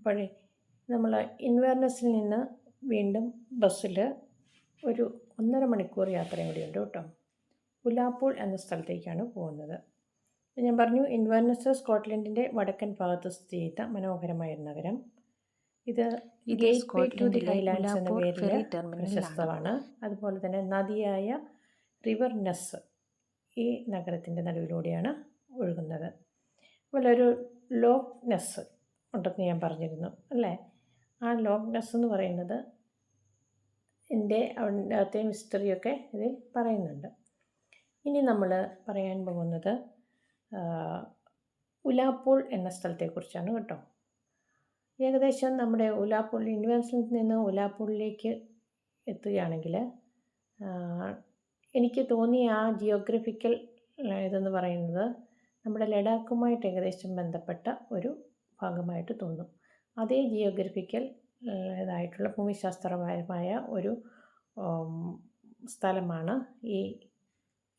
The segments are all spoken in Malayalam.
അപ്പോഴേ നമ്മൾ ഇൻവേർനസിൽ നിന്ന് വീണ്ടും ബസ്സിൽ ഒരു 1.5 മണിക്കൂർ യാത്രയും കൂടിയുണ്ട് കേട്ടോ. ഉലാപ്പൂൾ എന്ന സ്ഥലത്തേക്കാണ് പോകുന്നത്. ഞാൻ പറഞ്ഞു, ഇൻവേർനസ് സ്കോട്ട്ലൻഡിൻ്റെ വടക്കൻ ഭാഗത്ത് സ്ഥിതി ചെയ്ത മനോഹരമായൊരു നഗരം. ഇത് gateway to the Highlands എന്ന പേരിൽ പ്രശസ്തമാണ്. അതുപോലെ തന്നെ നദിയായ റിവർ നെസ് ഈ നഗരത്തിൻ്റെ നടുവിലൂടെയാണ് ഒഴുകുന്നത്. അതുപോലെ ഒരു ലോക്ക് നെസ് ഉണ്ടെന്ന് ഞാൻ പറഞ്ഞിരുന്നു അല്ലേ. ആ ലോക്ക് നെസ് എന്ന് പറയുന്നത് അവിടുത്തെ ഹിസ്റ്ററിയൊക്കെ ഇതിൽ പറയുന്നുണ്ട്. ഇനി നമ്മൾ പറയാൻ പോകുന്നത് ഉലാപ്പൂൾ എന്ന സ്ഥലത്തെക്കുറിച്ചാണ് കേട്ടോ. ഏകദേശം നമ്മുടെ ഉലാപ്പൂൾ ഇൻവേർനസിൽ നിന്ന് ഉലാപ്പൂളിലേക്ക് എത്തുകയാണെങ്കിൽ എനിക്ക് തോന്നിയ ആ ജിയോഗ്രഫിക്കൽ ഇതെന്ന് പറയുന്നത് നമ്മുടെ ലഡാക്കുമായിട്ട് ഏകദേശം ബന്ധപ്പെട്ട ഒരു ഭാഗമായിട്ട് തോന്നും. അതേ ജിയോഗ്രഫിക്കൽ ഇതായിട്ടുള്ള ഭൂമിശാസ്ത്രപരമായ ഒരു സ്ഥലമാണ് ഈ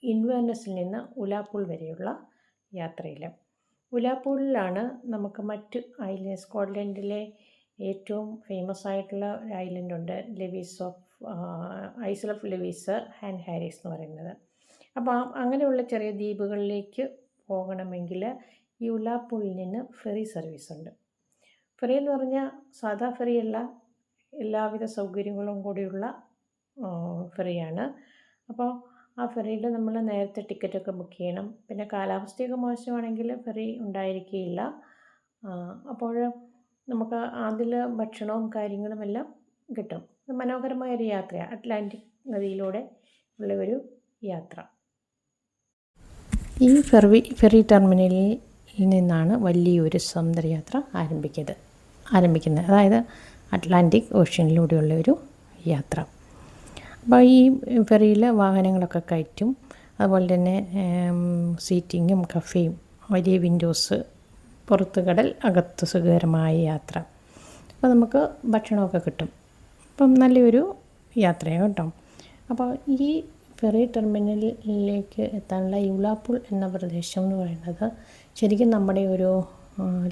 ഇൻവേർനസിൽ നിന്ന് ഉലാപ്പൂൾ വരെയുള്ള യാത്രയിൽ. ഉലാപ്പൂളിലാണ് നമുക്ക് മറ്റ് ഐലൻഡ്, സ്കോട്ട്ലൻഡിലെ ഏറ്റവും ഫേമസ് ആയിട്ടുള്ള ഒരു ഐലൻഡുണ്ട്, ഐസൽ ഓഫ് ലെവീസ് ആൻഡ് ഹാരിസ് എന്ന് പറയുന്നത്. അപ്പോൾ അങ്ങനെയുള്ള ചെറിയ ദ്വീപുകളിലേക്ക് പോകണമെങ്കിൽ ഈ ഉലാപ്പൂളിൽ നിന്ന് ഫെറി സർവീസ് ഉണ്ട്. ഫെറി എന്ന് പറഞ്ഞാൽ സാധാ ഫെറിയല്ല, എല്ലാവിധ സൗകര്യങ്ങളും കൂടിയുള്ള ഫെറിയാണ്. അപ്പോൾ ആ ഫെറിയിൽ നമ്മൾ നേരത്തെ ടിക്കറ്റൊക്കെ ബുക്ക് ചെയ്യണം. പിന്നെ കാലാവസ്ഥയൊക്കെ മോശമാണെങ്കിൽ ഫെറി ഉണ്ടായിരിക്കുകയില്ല. അപ്പോൾ നമുക്ക് അതിൽ ഭക്ഷണവും കാര്യങ്ങളും എല്ലാം കിട്ടും. മനോഹരമായൊരു യാത്രയാണ്, അറ്റ്ലാന്റിക് നദിയിലൂടെ ഉള്ള ഒരു യാത്ര. ഈ ഫെറി ടെർമിനലിൽ നിന്നാണ് വലിയൊരു സമുദ്രയാത്ര ആരംഭിക്കുന്നത്, അതായത് അറ്റ്ലാന്റിക് ഓഷ്യനിലൂടെയുള്ള ഒരു യാത്ര. അപ്പോൾ ഈ ഫെറിയിൽ വാഹനങ്ങളൊക്കെ കയറ്റും. അതുപോലെ തന്നെ സീറ്റിങ്ങും കഫേയും വലിയ വിൻഡോസ്, പുറത്ത് കടൽ, അകത്ത് സുഖകരമായ യാത്ര. അപ്പോൾ നമുക്ക് ഭക്ഷണമൊക്കെ കിട്ടും. അപ്പം നല്ലൊരു യാത്രയാണ് കേട്ടോ. അപ്പോൾ ഈ ഫെറി ടെർമിനലിലേക്ക് എത്താനുള്ള ഈ ഉലാപ്പൂൾ എന്ന പ്രദേശം എന്ന് പറയുന്നത് ശരിക്കും നമ്മുടെ ഒരു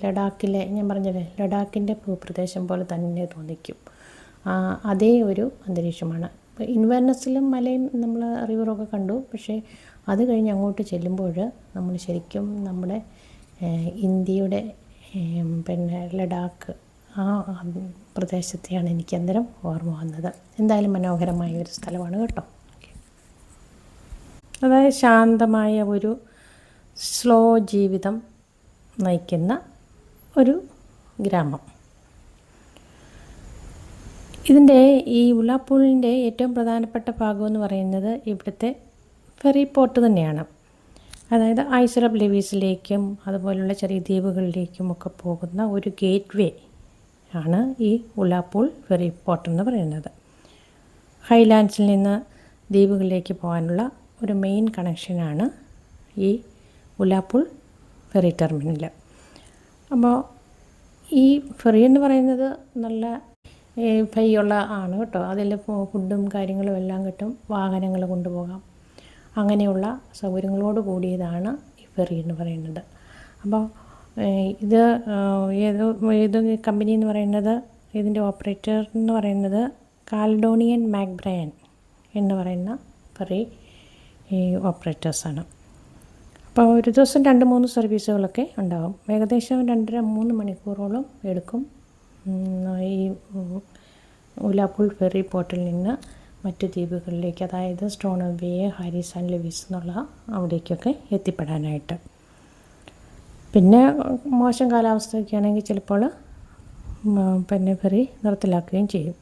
ലഡാക്കിലെ, ഞാൻ പറഞ്ഞില്ലേ, ലഡാക്കിൻ്റെ ഭൂപ്രദേശം പോലെ തന്നെ തോന്നിക്കും. അതേ ഒരു അന്തരീക്ഷമാണ്. ഇപ്പോൾ ഇൻവേർനസിലും മലയും നമ്മൾ റിവറൊക്കെ കണ്ടു. പക്ഷേ അത് കഴിഞ്ഞ് അങ്ങോട്ട് ചെല്ലുമ്പോൾ നമ്മൾ ശരിക്കും നമ്മുടെ ഇന്ത്യയുടെ പിന്നെ ലഡാക്ക് ആ പ്രദേശത്തെയാണ് എനിക്ക് അന്നേരം ഓർമ്മ വന്നത്. എന്തായാലും മനോഹരമായ ഒരു സ്ഥലമാണ് കേട്ടോ. അതായത് ശാന്തമായ ഒരു സ്ലോ ജീവിതം നയിക്കുന്ന ഒരു ഗ്രാമം. ഈ ഉലാപ്പൂളിൻ്റെ ഏറ്റവും പ്രധാനപ്പെട്ട ഭാഗമെന്ന് പറയുന്നത് ഇവിടുത്തെ ഫെറി പോർട്ട് തന്നെയാണ്. അതായത് ഐസൽ ഓഫ് ലെവീസിലേക്കും അതുപോലുള്ള ചെറിയ ദ്വീപുകളിലേക്കും ഒക്കെ പോകുന്ന ഒരു ഗേറ്റ് വേ ആണ് ഈ ഉലാപ്പൂൾ ഫെറി പോർട്ട് എന്ന് പറയുന്നത്. ഹൈലാൻഡ്സിൽ നിന്ന് ദ്വീപുകളിലേക്ക് പോകാനുള്ള ഒരു മെയിൻ കണക്ഷനാണ് ഈ ഉലാപ്പൂൾ ഫെറി ടെർമിനൽ. അപ്പോൾ ഈ ഫെറി എന്ന് പറയുന്നത് നല്ല ഫൈയുള്ള ആണ് കേട്ടോ. അതിൽ ഫുഡും കാര്യങ്ങളും എല്ലാം കിട്ടും, വാഹനങ്ങൾ കൊണ്ടുപോകാം, അങ്ങനെയുള്ള സൗകര്യങ്ങളോട് കൂടിയതാണ് ഈ ഫെറി എന്ന് പറയുന്നത്. അപ്പോൾ ഇത് ഏത് കമ്പനി എന്ന് പറയുന്നത്, ഇതിൻ്റെ ഓപ്പറേറ്റർ എന്ന് പറയുന്നത് കാലഡോണിയൻ മാക്ബ്രയൻ എന്ന് പറയുന്ന ഫെറി ഓപ്പറേറ്റേഴ്സാണ്. അപ്പോൾ ഒരു ദിവസം 2-3 സർവീസുകളൊക്കെ ഉണ്ടാകും. ഏകദേശം 2.5-3 മണിക്കൂറോളം എടുക്കും ഈ ഉലാപ്പൂൾ ഫെറി പോർട്ടിൽ നിന്ന് മറ്റ് ദ്വീപുകളിലേക്ക്, അതായത് Stornoway, Harris and Lewis എന്നുള്ള അവിടേക്കൊക്കെ എത്തിപ്പെടാനായിട്ട്. പിന്നെ മോശം കാലാവസ്ഥയൊക്കെ ആണെങ്കിൽ ചിലപ്പോൾ പിന്നെ ഫെറി നിർത്തലാക്കുകയും ചെയ്യും.